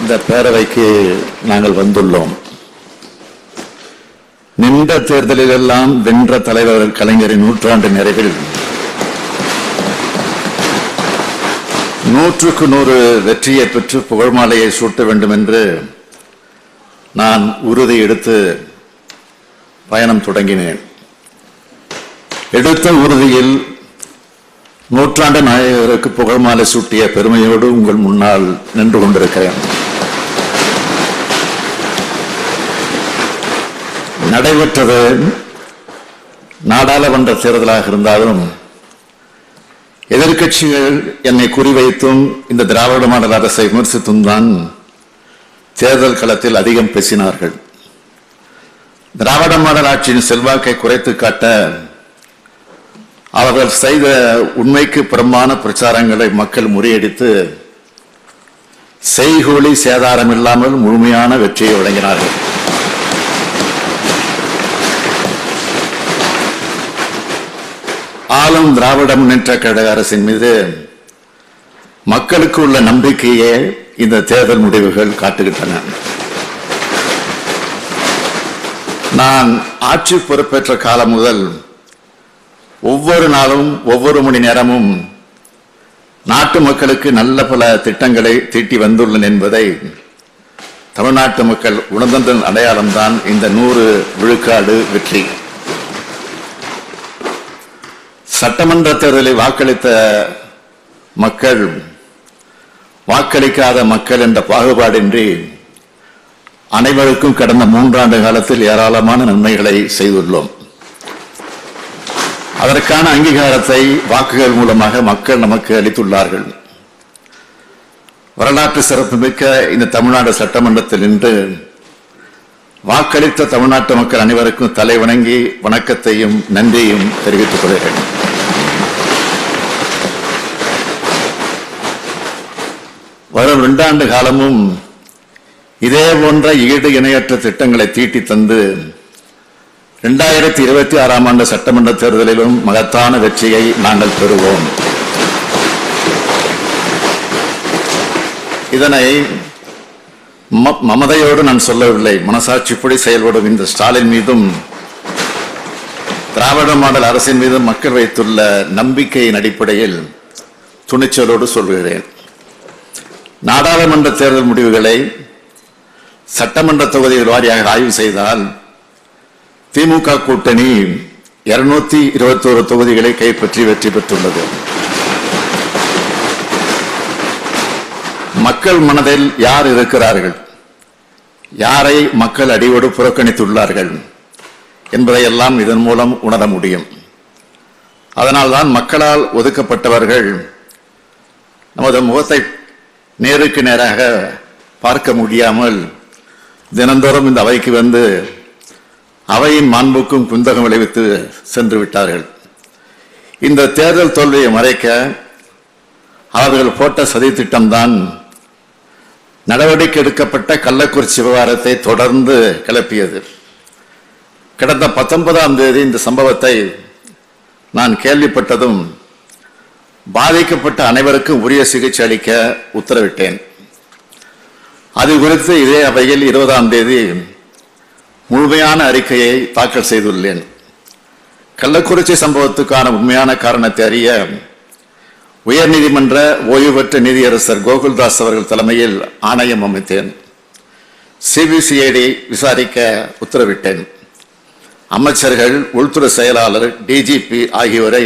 இந்த பேரவைக்கு நாங்கள் வந்துள்ளோம். நின்ற தேர்தலிலெல்லாம் வென்ற தலைவர் கலைஞரின் 100 நிறைவில் 100க்கு 100 வெற்றியை பெற்று புகழ்மாலையை சூட்ட வேண்டும் என்று நான் உறுதி எடுத்து பயணம் தொடங்கினேன். எடுத்த உறுதியில் 100 நாயகருக்கு புகழ்மாலை சூட்டிய பெருமையோடு உங்கள் முன்னால் நின்று கொண்டிருக்கிறேன். நடைபெற்றது நாடாளுமன்ற தேர்தலாக இருந்தாலும் எதிர்க்கட்சிகள் என்னை குறிவைத்தும் இந்த திராவிட மாடல் அரசை விமர்சித்தும் தான் தேர்தல் களத்தில் அதிகம் பேசினார்கள். திராவிட மாடல் ஆட்சியின் செல்வாக்கை குறைத்து காட்ட அவர்கள் செய்த உண்மைக்கு புறம்பான பிரச்சாரங்களை மக்கள் முறியடித்து செய்கூலி சேதாரம் இல்லாமல் முழுமையான வெற்றியை வழங்கினார்கள். ஆளும் திராவிட முன்னேற்ற கழக அரசின் மீது மக்களுக்கு உள்ள நம்பிக்கையே இந்த தேர்தல் முடிவுகள் காட்டுகின்றன. நான் ஆட்சி பொறுப்பேற்ற காலம் முதல் ஒவ்வொரு நாளும் ஒவ்வொரு மணி நேரமும் நாட்டு மக்களுக்கு நல்ல பல திட்டங்களை தீட்டி வந்துள்ளன என்பதை தமிழ்நாட்டு மக்கள் உணர்ந்ததன் அடையாளம்தான் இந்த 100 விழுக்காடு வெற்றி. சட்டமன்ற தேர்தலில் வாக்களித்த மக்கள் வாக்களிக்காத மக்கள் என்ற பாகுபாடின்றி அனைவருக்கும் கடந்த 3 ஆண்டு காலத்தில் ஏராளமான நன்மைகளை செய்துள்ளோம். அதற்கான அங்கீகாரத்தை வாக்குகள் மூலமாக மக்கள் நமக்கு அளித்துள்ளார்கள். வரலாற்று சிறப்புமிக்க இந்த தமிழ்நாடு சட்டமன்றத்தில் இன்று வாக்களித்த தமிழ்நாட்டு மக்கள் அனைவருக்கும் தலை வணங்கி வணக்கத்தையும் நன்றியையும் தெரிவித்துக் கொள்கிறேன். வரும் 2 ஆண்டு காலமும் இதே போன்ற ஈடு இணையற்ற திட்டங்களை தீட்டி தந்து 2026ஆம் ஆண்டு சட்டமன்ற தேர்தலிலும் மகத்தான வெற்றியை நாங்கள் பெறுவோம். இதனை மமதையோடு நான் சொல்லவில்லை. மனசாட்சிப்படி செயல்படும் இந்த ஸ்டாலின் மீதும் திராவிட மாடல் அரசின் மீதும் மக்கள் வைத்துள்ள நம்பிக்கையின் அடிப்படையில் துணிச்சலோடு சொல்கிறேன். நாடாளுமன்ற தேர்தல் முடிவுகளை சட்டமன்ற தொகுதிகள் வாரியாக ஆய்வு செய்தால் திமுக கூட்டணி 221 தொகுதிகளை கைப்பற்றி வெற்றி பெற்றுள்ளது. மக்கள் மனதில் யார் இருக்கிறார்கள், யாரை மக்கள் அடியோடு புறக்கணித்துள்ளார்கள் என்பதையெல்லாம் இதன் மூலம் உணர முடியும். அதனால்தான் மக்களால் ஒதுக்கப்பட்டவர்கள் நமது முகத்தை நேருக்கு நேராக பார்க்க முடியாமல் தினந்தோறும் இந்த அவைக்கு வந்து அவையின் மாண்புக்கும் குந்தகம் விளைவித்து சென்று விட்டார்கள். இந்த தேர்தல் தோல்வியை மறைக்க அவர்கள் போட்ட சதி திட்டம்தான் நடவடிக்கை எடுக்கப்பட்ட கள்ளக்குறிச்சி விவகாரத்தை தொடர்ந்து கிளப்பியது. கடந்த 19ஆம் தேதி இந்த சம்பவத்தை நான் கேள்விப்பட்டதும் பாதிக்கப்பட்ட அனைவருக்கும் உரிய சிகிச்சை அளிக்க உத்தரவிட்டேன். அது குறித்து இதே அவையில் 20ஆம் தேதி முழுமையான அறிக்கையை தாக்கல் செய்துள்ளேன். கள்ளக்குறிச்சி சம்பவத்துக்கான உண்மையான காரணத்தை அறிய உயர்நீதிமன்ற ஓய்வு பெற்ற நீதியரசர் கோகுல்தாஸ் அவர்கள் தலைமையில் ஆணையம் அமைத்தேன். சிபிசிஐடி விசாரிக்க உத்தரவிட்டேன். அமைச்சர்கள், உள்துறை செயலாளர், டிஜிபி ஆகியோரை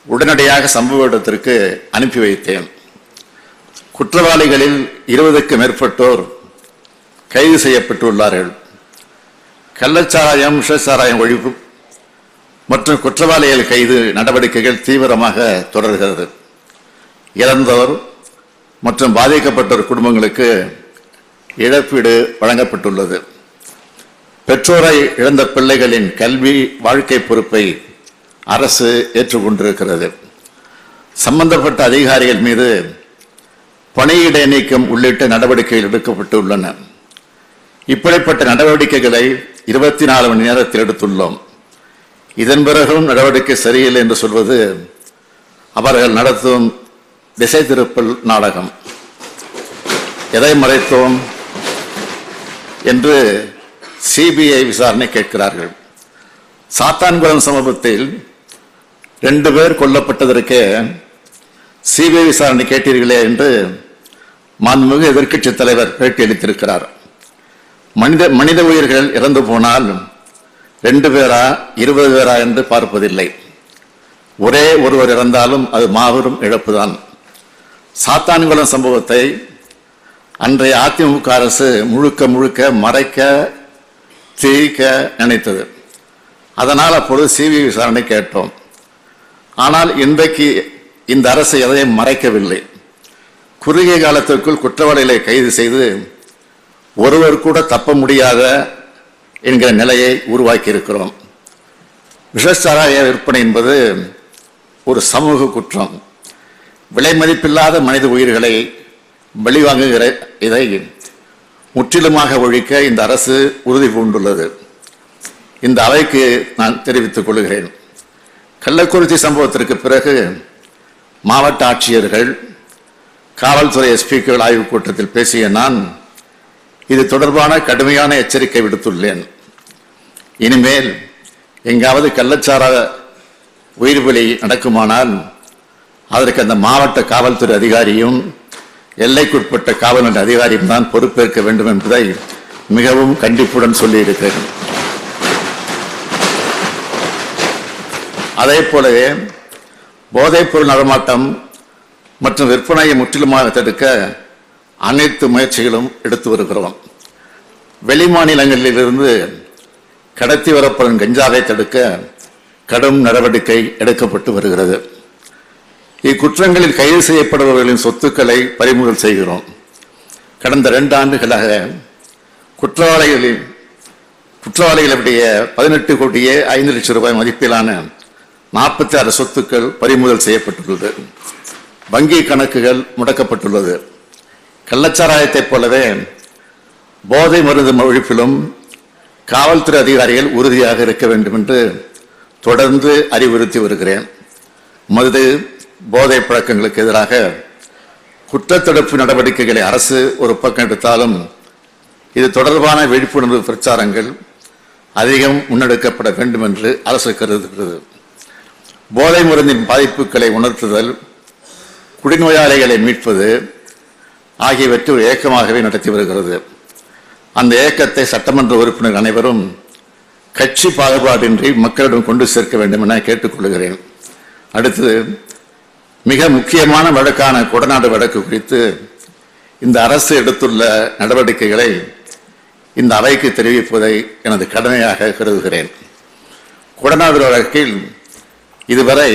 உடனடியாக சம்பவ இடத்திற்கு அனுப்பி வைத்தேன். குற்றவாளிகளில் 20க்கும் மேற்பட்டோர் கைது செய்யப்பட்டுள்ளார்கள். கள்ளச்சாராயம், விஷச்சாராயம் ஒழிப்பு மற்றும் குற்றவாளிகள் கைது நடவடிக்கைகள் தீவிரமாக தொடர்கிறது. இறந்தோர் மற்றும் பாதிக்கப்பட்டோர் குடும்பங்களுக்கு இழப்பீடு வழங்கப்பட்டுள்ளது. பெற்றோரை இழந்த பிள்ளைகளின் கல்வி வாழ்க்கை பொறுப்பை அரசு ஏற்றுக்கொண்டிருக்கிறது. சம்பந்தப்பட்ட அதிகாரிகள் மீது பணியிடை நீக்கம் உள்ளிட்ட நடவடிக்கைகள் எடுக்கப்பட்டுள்ளன. இப்படிப்பட்ட நடவடிக்கைகளை 24 மணி நேரத்தில் எடுத்துள்ளோம். இதன் பிறகும் நடவடிக்கை சரியில்லை என்று சொல்வது அவர்கள் நடத்தும் திசை திருப்பல் நாடகம். எதை மறைத்தோம் என்று சிபிஐ விசாரணை கேட்கிறார்கள். சாத்தான்குளம் சம்பவத்தில் 2 பேர் கொல்லப்பட்டதற்கு சிபிஐ விசாரணை கேட்டீர்களே என்று மாண்புமிகு எதிர்க்கட்சி தலைவர் பேட்டியளித்திருக்கிறார். மனித உயிர்கள் இறந்து போனால் 2 பேரா 20 பேரா என்று பார்ப்பதில்லை. ஒரே ஒருவர் இறந்தாலும் அது மாபெரும் இழப்புதான். சாத்தான்குளம் சம்பவத்தை அன்றைய அதிமுக அரசு முழுக்க மறைக்க திரிக்க நினைத்தது. அதனால் அப்பொழுது சிபிஐ விசாரணை கேட்டோம். ஆனால் இன்றைக்கு இந்த அரசு எதையும் மறைக்கவில்லை. குறுகிய காலத்திற்குள் குற்றவாளிகளை கைது செய்து ஒருவர் கூட தப்ப முடியாத என்கிற நிலையை உருவாக்கி இருக்கிறோம். விஷச்சாராய விற்பனை என்பது ஒரு சமூக குற்றம். விலை மதிப்பில்லாத மனித உயிர்களை வெளிவாங்குகிற இதை முற்றிலுமாக ஒழிக்க இந்த அரசு உறுதி பூண்டுள்ளது. இந்த அவைக்கு நான் தெரிவித்துக் கொள்கிறேன். கள்ளக்குறிச்சி சம்பவத்திற்கு பிறகு மாவட்ட ஆட்சியர்கள், காவல்துறை எஸ்பிக்கள் ஆய்வுக் கூட்டத்தில் பேசிய நான் இது தொடர்பான கடுமையான எச்சரிக்கை விடுத்துள்ளேன். இனிமேல் எங்காவது கள்ளச்சாராய உயிர் பலி நடக்குமானால் அதற்கு அந்த மாவட்ட காவல்துறை அதிகாரியும் எல்லைக்குட்பட்ட காவல் நிலைய அதிகாரியும் தான் பொறுப்பேற்க வேண்டும் என்பதை மிகவும் கண்டிப்புடன் சொல்லியிருக்கிறேன். அதே போலவே போதைப்பொருள் நடமாட்டம் மற்றும் விற்பனையை முற்றிலுமாக தடுக்க அனைத்து முயற்சிகளும் எடுத்து வருகிறோம். வெளி மாநிலங்களிலிருந்து கடத்தி வரப்படும் கஞ்சாவை தடுக்க கடும் நடவடிக்கை எடுக்கப்பட்டு வருகிறது. இக்குற்றங்களில் கைது செய்யப்படுபவர்களின் சொத்துக்களை பறிமுதல் செய்கிறோம். கடந்த 2 ஆண்டுகளாக குற்றவாளிகளுடைய 18 கோடியே 5 லட்சம் ரூபாய் மதிப்பிலான 46 சொத்துக்கள் பறிமுதல் செய்யப்பட்டுள்ளது. வங்கி கணக்குகள் முடக்கப்பட்டுள்ளது. கள்ளச்சாராயத்தைப் போலவே போதை மருந்து ஒழிப்பிலும் காவல்துறை அதிகாரிகள் உறுதியாக இருக்க வேண்டும் என்று தொடர்ந்து அறிவுறுத்தி வருகிறேன். மது போதை பழக்கங்களுக்கு எதிராக குற்றத்தடுப்பு நடவடிக்கைகளை அரசு ஒரு பக்கம் எடுத்தாலும் இது தொடர்பான விழிப்புணர்வு பிரச்சாரங்கள் அதிகம் முன்னெடுக்கப்பட வேண்டும் என்று அரசு கருதுகிறது. போதை மருந்தின் பாதிப்புகளை உணர்த்துதல், குடிநோயாளிகளை மீட்பது ஆகியவற்றை ஒரு இயக்கமாகவே நடத்தி வருகிறது. அந்த இயக்கத்தை சட்டமன்ற உறுப்பினர் அனைவரும் கட்சி பாகுபாடின்றி மக்களிடம் கொண்டு சேர்க்க வேண்டும் என கேட்டுக்கொள்கிறேன். அடுத்து, மிக முக்கியமான வழக்கான கொடநாடு வழக்கு குறித்து இந்த அரசு எடுத்துள்ள நடவடிக்கைகளை இந்த அவைக்கு தெரிவிப்பதை எனது கடமையாக கருதுகிறேன். கொடநாடு வழக்கில் இதுவரை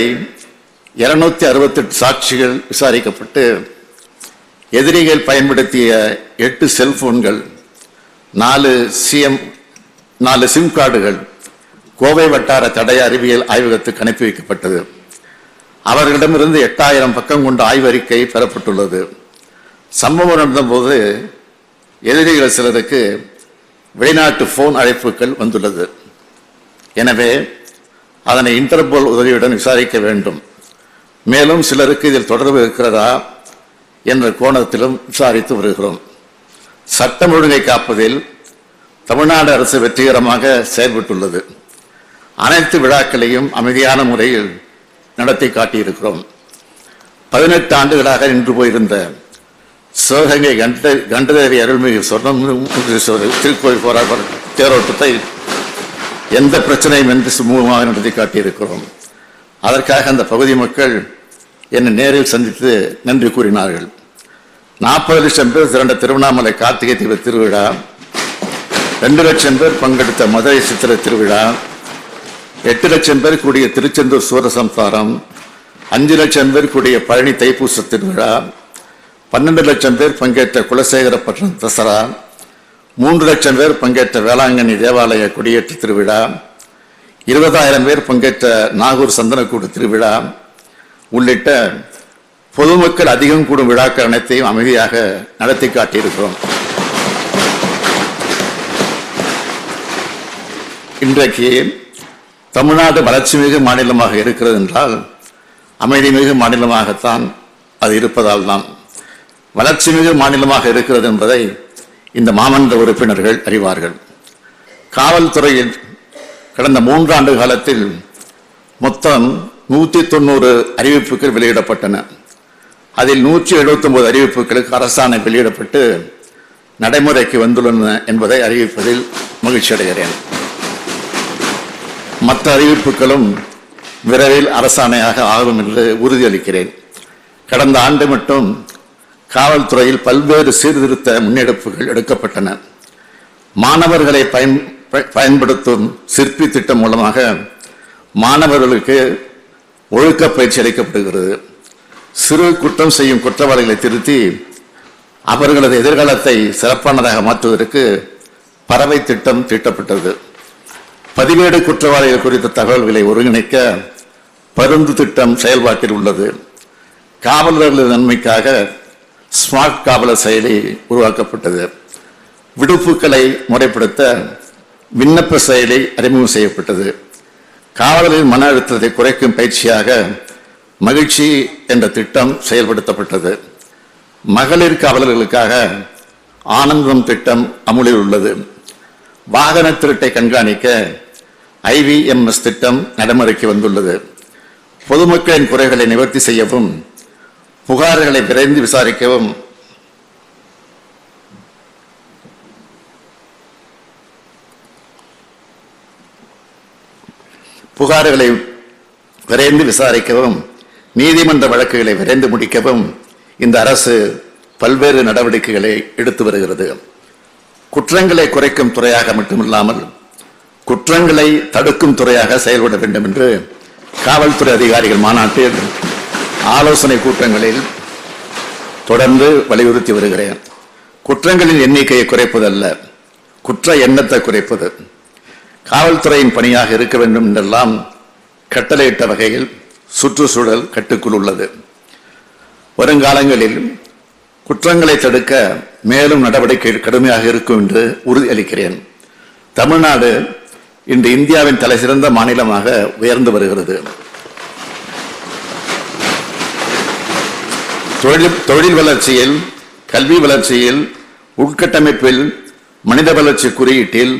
268 சாட்சிகள் விசாரிக்கப்பட்டு எதிரிகள் பயன்படுத்திய 8 செல்போன்கள், 4 சிம் கார்டுகள் கோவை வட்டார தடய அறிவியல் ஆய்வகத்துக்கு அனுப்பி வைக்கப்பட்டது. அவர்களிடமிருந்து 8000 பக்கம் கொண்ட ஆய்வறிக்கை பெறப்பட்டுள்ளது. சம்பவம் நடந்தபோது எதிரிகள் சிலருக்கு வெளிநாட்டு போன் அழைப்புகள் வந்துள்ளது. எனவே அதனை இன்டர்போல் உதவியுடன் விசாரிக்க வேண்டும். மேலும் சிலருக்கு இதில் தொடர்பு இருக்கிறதா என்ற கோணத்திலும் விசாரித்து வருகிறோம். சட்டம் ஒழுங்கை காப்பதில் தமிழ்நாடு அரசு வெற்றிகரமாக செயல்பட்டுள்ளது. அனைத்து விழாக்களையும் அமைதியான முறையில் நடத்தி காட்டியிருக்கிறோம். 18 ஆண்டுகளாக நின்று போயிருந்த சிவகங்கை கண்டதேவி அருள்மிகு திருக்கோயில் போராட்ட தேரோட்டத்தை எந்த பிரச்சனையும் என்று சுமூகமாக நடத்தி காட்டியிருக்கிறோம். அதற்காக அந்த பகுதி மக்கள் என்னை நேரில் சந்தித்து நன்றி கூறினார்கள். 40 லட்சம் பேர் திரண்ட திருவண்ணாமலை கார்த்திகை தீப திருவிழா, 2 லட்சம் பேர் பங்கெடுத்த மதுரை சித்திரை திருவிழா, 8 லட்சம் பேர் கூடிய திருச்செந்தூர் சூரசம்சாரம், 5 லட்சம் பேர் கூடிய பழனி தைப்பூச திருவிழா, 12 லட்சம் பேர் பங்கேற்ற குலசேகரப்பட்டினம் தசரா, 3 லட்சம் பேர் பங்கேற்ற வேளாங்கண்ணி தேவாலய கொடியேற்ற திருவிழா, 20,000 பேர் பங்கேற்ற நாகூர் சந்தனக்கூடு திருவிழா உள்ளிட்ட பொதுமக்கள் அதிகம் கூடும் விழாக்கள் அனைத்தையும் அமைதியாக நடத்தி காட்டியிருக்கிறோம். இன்றைக்கு தமிழ்நாடு வளர்ச்சி மிகு மாநிலமாக இருக்கிறது என்றால் அமைதி மிகு மாநிலமாகத்தான் அது இருப்பதால் தான். வளர்ச்சி மிகு மாநிலமாக இருக்கிறது என்பதை இந்த மாமன்ற உறுப்பினர்கள் அறிவார்கள். காவல்துறையில் கடந்த 3 ஆண்டு காலத்தில் மொத்தம் 190 அறிவிப்புகள் வெளியிடப்பட்டன. அதில் 179 அறிவிப்புகளுக்கு அரசாணை வெளியிடப்பட்டு நடைமுறைக்கு வந்துள்ளன என்பதை அறிவிப்பதில் மகிழ்ச்சி அடைகிறேன். மற்ற அறிவிப்புகளும் விரைவில் அரசாணையாக ஆகும் என்று உறுதியளிக்கிறேன். கடந்த ஆண்டு மட்டும் காவல்துறையில் பல்வேறு சீர்திருத்த முன்னெடுப்புகள் எடுக்கப்பட்டன. மாணவர்களை பயன்படுத்தும் சிற்பி திட்டம் மூலமாக மாணவர்களுக்கு ஒழுக்க பயிற்சி அளிக்கப்படுகிறது. சிறு குற்றம் செய்யும் குற்றவாளிகளை திருத்தி அவர்களது எதிர்காலத்தை சிறப்பானதாக மாற்றுவதற்கு பறவை திட்டம் தீட்டப்பட்டது. பதிவேடு குற்றவாளிகள் குறித்த தகவல்களை ஒருங்கிணைக்க பருந்து திட்டம் செயல்பாட்டில் உள்ளது. காவலர்களின் நன்மைக்காக ஸ்மார்ட் காவலர் செயலி உருவாக்கப்பட்டது. விடுப்புகளை முறைப்படுத்த விண்ணப்ப செயலி அறிமுகம் செய்யப்பட்டது. காவலர்களின் மன அழுத்தத்தை குறைக்கும் பயிற்சியாக மகிழ்ச்சி என்ற திட்டம் செயல்படுத்தப்பட்டது. மகளிர் காவலர்களுக்காக ஆனந்தம் திட்டம் அமுலில் உள்ளது. வாகன திருட்டை கண்காணிக்க IVMS திட்டம் நடைமுறைக்கு வந்துள்ளது. பொதுமக்களின் குறைகளை நிவர்த்தி செய்யவும் புகார்களை விரைந்து விசாரிக்கவும் நீதிமன்ற வழக்குகளை விரைந்து முடிக்கவும் இந்த அரசு பல்வேறு நடவடிக்கைகளை எடுத்து வருகிறது. குற்றங்களை குறைக்கும் துறையாக மட்டுமில்லாமல் குற்றங்களை தடுக்கும் துறையாக செயல்பட வேண்டும் என்று காவல்துறை அதிகாரிகள் மாநாட்டில் ஆலோசனை கூட்டங்களில் தொடர்ந்து வலியுறுத்தி வருகிறேன். குற்றங்களின் எண்ணிக்கையை குறைப்பதல்ல, குற்ற எண்ணத்தை குறைப்பது காவல்துறையின் பணியாக இருக்க வேண்டும் என்றெல்லாம் கட்டளையிட்ட வகையில் சுற்றுச்சூழல் கட்டுக்குள் உள்ளது. வருங்காலங்களில் குற்றங்களை தடுக்க மேலும் நடவடிக்கை கடுமையாக இருக்கும் என்று உறுதியளிக்கிறேன். தமிழ்நாடு இன்று இந்தியாவின் தலைசிறந்த மாநிலமாக உயர்ந்து வருகிறது. தொழில் வளர்ச்சியில், கல்வி வளர்ச்சியில், உட்கட்டமைப்பில், மனித வளர்ச்சி குறியீட்டில்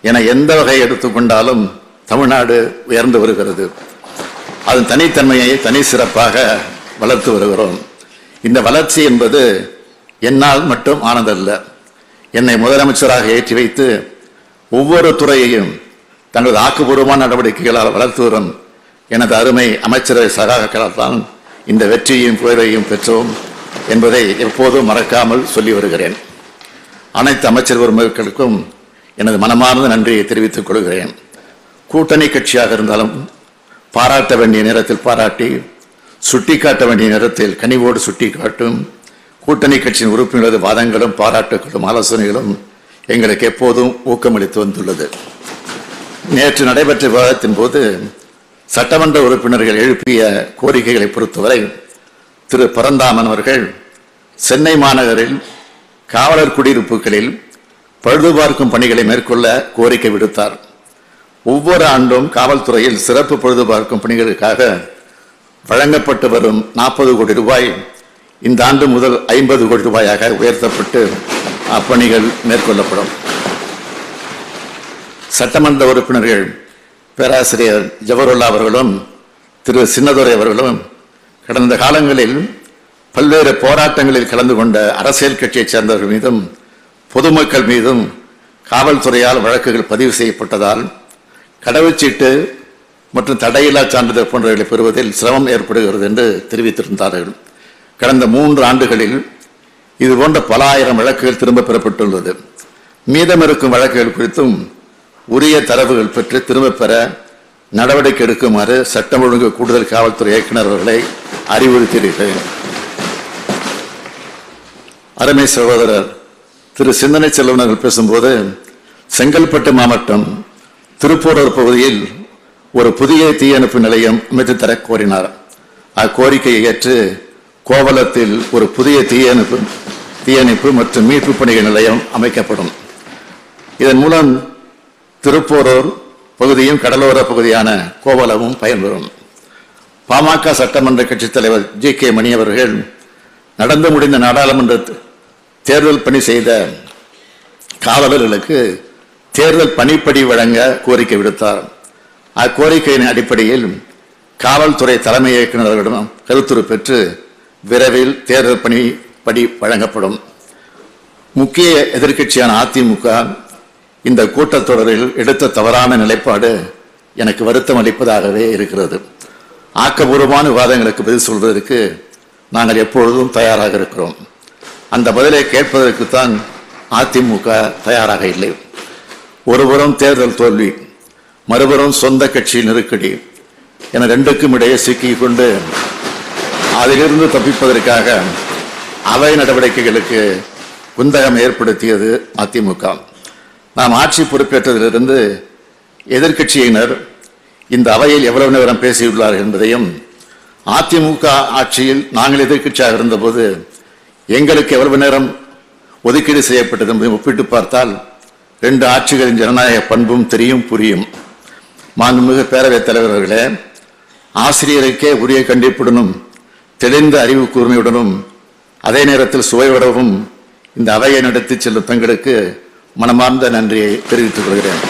என எந்த வகை எடுத்துக்கொண்டாலும் தமிழ்நாடு உயர்ந்து வருகிறது. அதன் தனித்தன்மையை தனி சிறப்பாக வளர்த்து வருகிறோம். இந்த வளர்ச்சி என்பது என்னால் மட்டும் ஆனதல்ல. என்னை முதலமைச்சராக ஏற்றி வைத்து ஒவ்வொரு துறையையும் தங்களது ஆக்கப்பூர்வமான நடவடிக்கைகளால் வளர்த்து வரும் எனது அருமை அமைச்சரவை சகாக்களால் தான் இந்த வெற்றியையும் புகழையும் பெற்றோம் என்பதை எப்போதும் மறக்காமல் சொல்லி வருகிறேன். அனைத்து அமைச்சர் பெருமக்களுக்கும் எனது மனமார்ந்த நன்றியை தெரிவித்துக் கொள்கிறேன். கூட்டணி கட்சியாக இருந்தாலும் பாராட்ட வேண்டிய நேரத்தில் பாராட்டி, சுட்டிக்காட்ட வேண்டிய நேரத்தில் கனிவோடு சுட்டிக்காட்டும் கூட்டணி கட்சியின் உறுப்பினரது வாதங்களும் பாராட்டுகளும் ஆலோசனைகளும் எங்களுக்கு எப்போதும் ஊக்கமளித்து வந்துள்ளது. நேற்று நடைபெற்ற விவாதத்தின் போது சட்டமன்ற உறுப்பினர்கள் எழுப்பிய கோரிக்கைகளை பொறுத்தவரை திரு பரந்தாமன் அவர்கள் சென்னை மாநகரில் காவலர் குடியிருப்புகளில் பழுதுபார்க்கும் பணிகளை மேற்கொள்ள கோரிக்கை விடுத்தார். ஒவ்வொரு ஆண்டும் காவல்துறையில் சிறப்பு பழுதுபார்க்கும் பணிகளுக்காக வழங்கப்பட்டு வரும் 40 கோடி ரூபாய் இந்த ஆண்டு முதல் 50 கோடி ரூபாயாக உயர்த்தப்பட்டு அப்பணிகள் மேற்கொள்ளப்படும். சட்டமன்ற உறுப்பினர்கள் பேராசிரியர் ஜவஹர்லா அவர்களும் திரு சின்னதுரை அவர்களும் கடந்த காலங்களில் பல்வேறு போராட்டங்களில் கலந்து கொண்ட அரசியல் கட்சியைச் சேர்ந்தவர்கள் மீதும் பொதுமக்கள் மீதும் காவல்துறையால் வழக்குகள் பதிவு செய்யப்பட்டதால் கடவுச்சீட்டு மற்றும் தடையில்லா சான்றிதழ் போன்றவர்களை பெறுவதில் சிரமம் ஏற்படுகிறது என்று தெரிவித்திருந்தார்கள். கடந்த 3 ஆண்டுகளில் இதுபோன்ற பல ஆயிரம் வழக்குகள் திரும்ப பெறப்பட்டுள்ளது. மீதம் இருக்கும் வழக்குகள் குறித்தும் உரிய தரவுகள் பெற்று திரும்ப பெற நடவடிக்கை எடுக்குமாறு சட்டம் ஒழுங்கு கூடுதல் காவல்துறை இயக்குநர் அவர்களை அறிவுறுத்தியிருக்கிறேன். அருமை சகோதரர் திரு சிந்தனை செல்வன் அவர்கள் பேசும்போது செங்கல்பட்டு மாவட்டம் திருப்போரூர் பகுதியில் ஒரு புதிய தீயணைப்பு நிலையம் அமைத்து தர கோரினார். அக்கோரிக்கையை ஏற்று கோவலத்தில் ஒரு புதிய தீயணைப்பு மற்றும் மீட்பு பணிகள் நிலையம் அமைக்கப்படும். இதன் மூலம் திருப்போரூர் பகுதியும் கடலோர பகுதியான கோவலமும் பயன்பெறும். பாமக சட்டமன்ற கட்சித் தலைவர் G.K. மணி அவர்கள் நடந்து முடிந்த நாடாளுமன்ற தேர்தல் பணி செய்த காவலர்களுக்கு தேர்தல் பணிப்படி வழங்க கோரிக்கை விடுத்தார். அக்கோரிக்கையின் அடிப்படையில் காவல்துறை தலைமை இயக்குநர்களிடம் கருத்துரு பெற்று விரைவில் தேர்தல் பணி வழங்கப்படும். முக்கிய எதிர்க்கட்சியான அதிமுக இந்த கூட்டத்தொடரில் எடுத்த தவறான நிலைப்பாடு எனக்கு வருத்தம் அளிப்பதாகவே இருக்கிறது. ஆக்கபூர்வமான விவாதங்களுக்கு பதில் சொல்வதற்கு நாங்கள் எப்பொழுதும் தயாராக இருக்கிறோம். அந்த பதிலை கேட்பதற்குத்தான் அதிமுக தயாராக இல்லை. ஒருபுறம் தேர்தல் தோல்வி, மறுபுறம் சொந்த கட்சி நெருக்கடி என ரெண்டுக்கும் இடையே சிக்கிக் கொண்டு அதிலிருந்து தப்பிப்பதற்காக அவை நடவடிக்கைகளுக்கு குந்தகம் ஏற்படுத்தியது அதிமுக. நாம் ஆட்சி பொறுப்பேற்றதிலிருந்து எதிர்க்கட்சியினர் இந்த அவையில் எவ்வளவு நேரம் பேசியுள்ளார்கள் என்பதையும், அதிமுக ஆட்சியில் நாங்கள் எதிர்க்கட்சியாக இருந்தபோது எங்களுக்கு எவ்வளவு நேரம் ஒதுக்கீடு செய்யப்பட்டது என்பதை ஒப்பிட்டு பார்த்தால் ரெண்டு ஆட்சிகளின் ஜனநாயக பண்பும் தெரியும், புரியும். மாண்புமிகு பேரவைத் தலைவர்களே, ஆசிரியருக்கே உரிய கண்டிப்புடனும் தெளிந்த அறிவு கூர்மையுடனும் அதே நேரத்தில் சுவையுடவும் இந்த அவையை நடத்தி செல்லும் தங்களுக்கு மனமார்ந்த நன்றியை தெரிவித்துக் கொள்கிறேன்.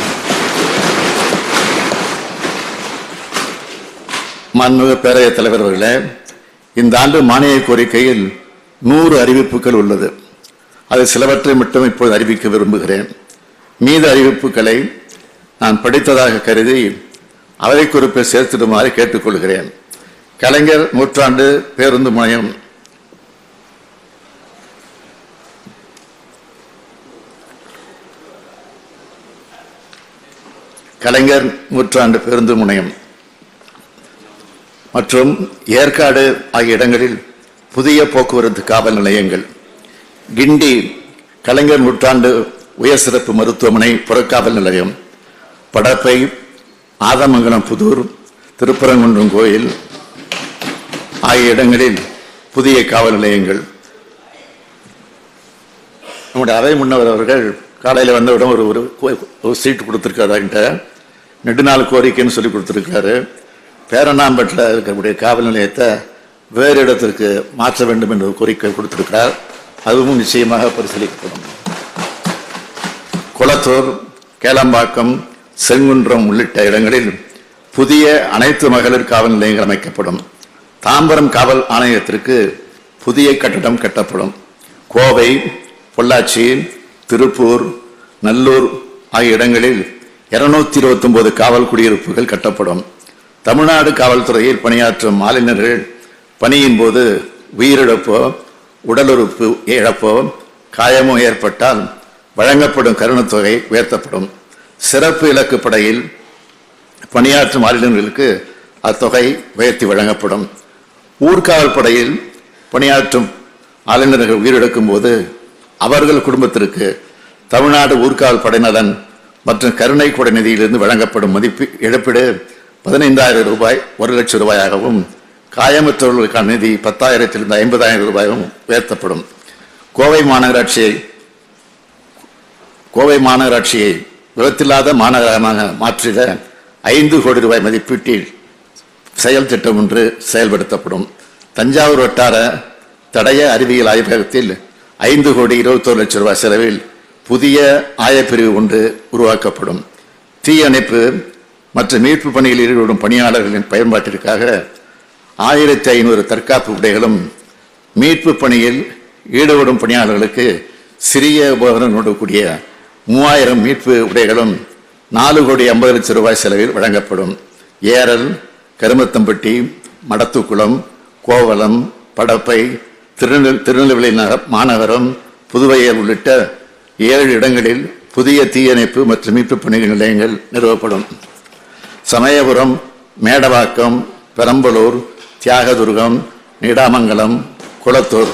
மாண்புமிகு பேரவைத் தலைவர்களே, இந்த ஆண்டு மானிய கோரிக்கையில் 100 அறிவிப்புகள் உள்ளது. அது சிலவற்றை மட்டும் இப்போது அறிவிக்க விரும்புகிறேன். மீத அறிவிப்புகளை நான் படித்ததாக கருதி அவை குறிப்பை சேர்த்திடுமாறு கேட்டுக்கொள்கிறேன். கலைஞர் நூற்றாண்டு பேருந்து முனையம் மற்றும் ஏற்காடு ஆகிய இடங்களில் புதிய போக்குவரத்து காவல் நிலையங்கள், கிண்டி கலைஞர் நூற்றாண்டு உயர் சிறப்பு மருத்துவமனை புறக்காவல் நிலையம், படப்பை ஆதமங்கலம் புதூர் திருப்பரங்குன்றம் கோயில் ஆகிய இடங்களில் புதிய காவல் நிலையங்கள். நம்முடைய அவை முன்னவர் அவர்கள் காலையில் வந்தவிடம் ஒரு சீட்டு கொடுத்துருக்காருன்ட்டு நெடுநாள் கோரிக்கைன்னு சொல்லி கொடுத்துருக்காரு. பேரணாம்பட்டில் இருக்கக்கூடிய காவல் நிலையத்தை வேறு இடத்திற்கு மாற்ற வேண்டும் என்ற கோரிக்கை கொடுத்திருக்கிறார். அதுவும் நிச்சயமாக பரிசீலிக்கப்படும். குளத்தூர், கேளம்பாக்கம், செங்குன்றம் உள்ளிட்ட இடங்களில் புதிய அனைத்து மகளிர் காவல் நிலையங்கள் அமைக்கப்படும். தாம்பரம் காவல் ஆணையத்திற்கு புதிய கட்டடம் கட்டப்படும். கோவை, பொள்ளாச்சி, திருப்பூர், நல்லூர் ஆகிய இடங்களில் 229 காவல் குடியிருப்புகள் கட்டப்படும். தமிழ்நாடு காவல்துறையில் பணியாற்றும் ஆளுநர்கள் பணியின் போது உயிரிழப்போ, உடலுறுப்பு இழப்போ, காயமோ ஏற்பட்டால் வழங்கப்படும் கருணத்தொகை உயர்த்தப்படும். சிறப்பு இலக்கு படையில் பணியாற்றும் ஆளுநர்களுக்கு அத்தொகை உயர்த்தி வழங்கப்படும். ஊர்காவல் படையில் பணியாற்றும் ஆளுநர்கள் உயிரிழக்கும் போது அவர்கள் குடும்பத்திற்கு தமிழ்நாடு ஊர்காவல் படையினரன் மற்றும் கருணை கொடை நிதியிலிருந்து வழங்கப்படும் இழப்பீடு 15,000 ரூபாய் 1 லட்சம் ரூபாயாகவும், காயமற்றவர்களுக்கான நிதி 10,000 இருந்து 50,000 ரூபாயும் உயர்த்தப்படும். கோவை மாநகராட்சியை விபத்தில்லாத மாநகரமாக மாற்றிட 5 கோடி ரூபாய் மதிப்பீட்டில் செயல் திட்டம் ஒன்று செயல்படுத்தப்படும். தஞ்சாவூர் வட்டார தடய அறிவியல் ஆய்வகத்தில் 5 கோடி 21 லட்சம் ரூபாய் செலவில் புதிய ஆயப்பிரிவு ஒன்று உருவாக்கப்படும். தீயணைப்பு மற்றும் மீட்பு பணியில் ஈடுபடும் பணியாளர்களின் பயன்பாட்டிற்காக 1500 தற்காப்பு உடைகளும், மீட்பு பணியில் ஈடுபடும் பணியாளர்களுக்கு சிறிய உபகரணங்களோடு கூடிய 3000 மீட்பு உடைகளும் 4 கோடி 50 லட்சம் ரூபாய் செலவில் வழங்கப்படும். ஏரல், கருமத்தம்பட்டி, மடத்துக்குளம், கோவலம், படப்பை, திருநெல்வேலி மாநகரம், புதுவையில் உள்ளிட்ட 7 இடங்களில் புதிய தீயணைப்பு மற்றும் மீட்பு பணிகள் நிலையங்கள் நிறுவப்படும். சமயபுரம், மேடவாக்கம், பெரம்பலூர், தியாகதுர்கம், நீடாமங்கலம், குளத்தூர்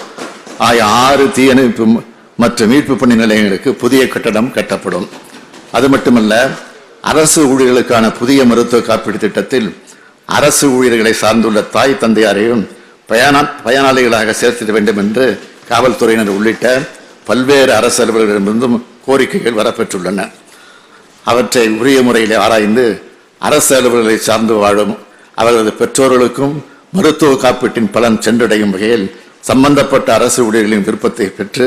ஆகிய 6 தீயணைப்பு மற்றும் மீட்பு பணி நிலையங்களுக்கு புதிய கட்டடம் கட்டப்படும். அது மட்டுமல்ல, அரசு ஊழியர்களுக்கான புதிய மருத்துவ காப்பீடு திட்டத்தில் அரசு ஊழியர்களை சார்ந்துள்ள தாய் தந்தையாரையும் பயனாளிகளாக சேர்த்திட வேண்டும் என்று காவல்துறையினர் உள்ளிட்ட பல்வேறு அரசு அலுவலர்களிடமிருந்தும் கோரிக்கைகள் வரப்பெற்றுள்ளன. அவற்றை உரிய முறையில் ஆராய்ந்து அரசு அலுவலர்களை சார்ந்து வாழும் அவர்களது பெற்றோர்களுக்கும் மருத்துவ காப்பீட்டின் பலன் சென்றடையும் வகையில் சம்பந்தப்பட்ட அரசு ஊழியர்களின் விருப்பத்தை பெற்று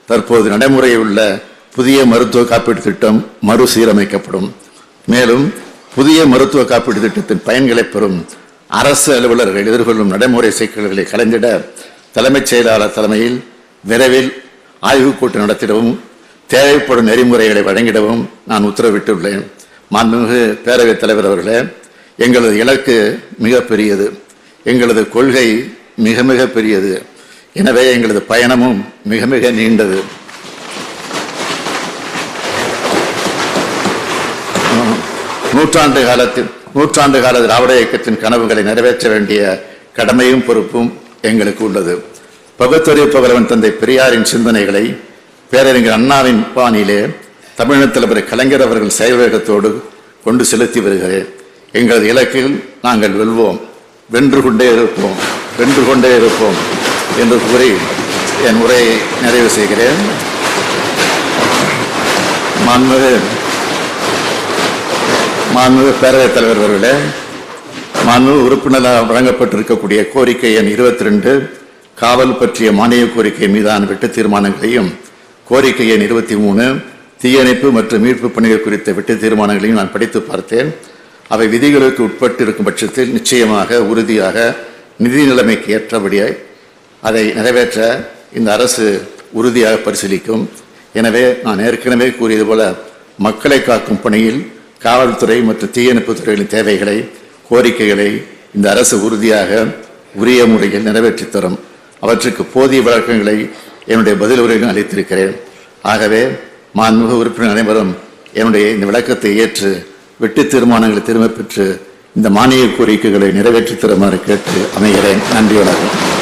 தற்போது நடைமுறையில் உள்ள புதிய மருத்துவ காப்பீடு திட்டம் மறுசீரமைக்கப்படும். மேலும் புதிய மருத்துவ காப்பீடு திட்டத்தின் பயன்களை பெறும் அரசு அலுவலர்கள் எதிர்கொள்ளும் நடைமுறை சிக்கல்களை கலைந்திட தலைமைச் செயலாளர் தலைமையில் விரைவில் ஆய்வுக் கூட்டம் நடத்திடவும் தேவைப்படும் நெறிமுறைகளை வழங்கிடவும் நான் உத்தரவிட்டுள்ளேன். மாண்புமிகு பேரவைத் தலைவர் அவர்களே, எங்களது இலக்கு மிக பெரியது, எங்களது கொள்கை மிக மிக பெரியது. எனவே எங்களது பயணமும் மிக மிக நீண்டது. நூற்றாண்டு கால திராவிட இயக்கத்தின் கனவுகளை நிறைவேற்ற வேண்டிய கடமையும் பொறுப்பும் எங்களுக்கு உள்ளது. பகுத்தறிவு புகழவன் தந்தை பெரியாரின் சிந்தனைகளை பேரறிஞர் அண்ணாவின் பாணியிலே தமிழக தலைவர் கலைஞர் அவர்கள் செயல்வேகத்தோடு கொண்டு செலுத்தி வருகிறேன். எங்களது இலக்கில் நாங்கள் வெல்வோம், வென்று கொண்டே இருப்போம் என்று கூறி என் உரையை நிறைவு செய்கிறேன். மாண்புமிகு பேரவைத் தலைவர் அவர்களே, மாண்புமிகு உறுப்பினரால் வழங்கப்பட்டிருக்கக்கூடிய கோரிக்கை எண் 22 காவல் பற்றிய மானிய கோரிக்கை மீதான வெட்டு தீர்மானங்களையும், கோரிக்கை எண் 23 தீயணைப்பு மற்றும் மீட்பு பணிகள் குறித்த வெட்டு தீர்மானங்களையும் நான் படித்து பார்த்தேன். அவை விதிகளுக்கு உட்பட்டு இருக்கும் பட்சத்தில் நிச்சயமாக உறுதியாக நிதி நிலைமைக்கு ஏற்றபடியே அதை நிறைவேற்ற இந்த அரசு உறுதியாக பரிசீலிக்கும். எனவே நான் ஏற்கனவே கூறியது போல மக்களை காக்கும் பணியில் காவல்துறை மற்றும் தீயணைப்பு துறைகளின் தேவைகளை, கோரிக்கைகளை இந்த அரசு உறுதியாக உரிய முறையில் நிறைவேற்றி தரும். அவற்றுக்கு போதிய விளக்கங்களை என்னுடைய பதில் உரையில் அளித்திருக்கிறேன். ஆகவே மாண்புமிகு உறுப்பினர் அனைவரும் என்னுடைய இந்த விளக்கத்தை ஏற்று வெட்டு தீர்மானங்களை திரும்பப் பெற்று இந்த மானிய கோரிக்கைகளை நிறைவேற்றி தருமாறு கேட்டு அமைகிறேன். நன்றி, வணக்கம்.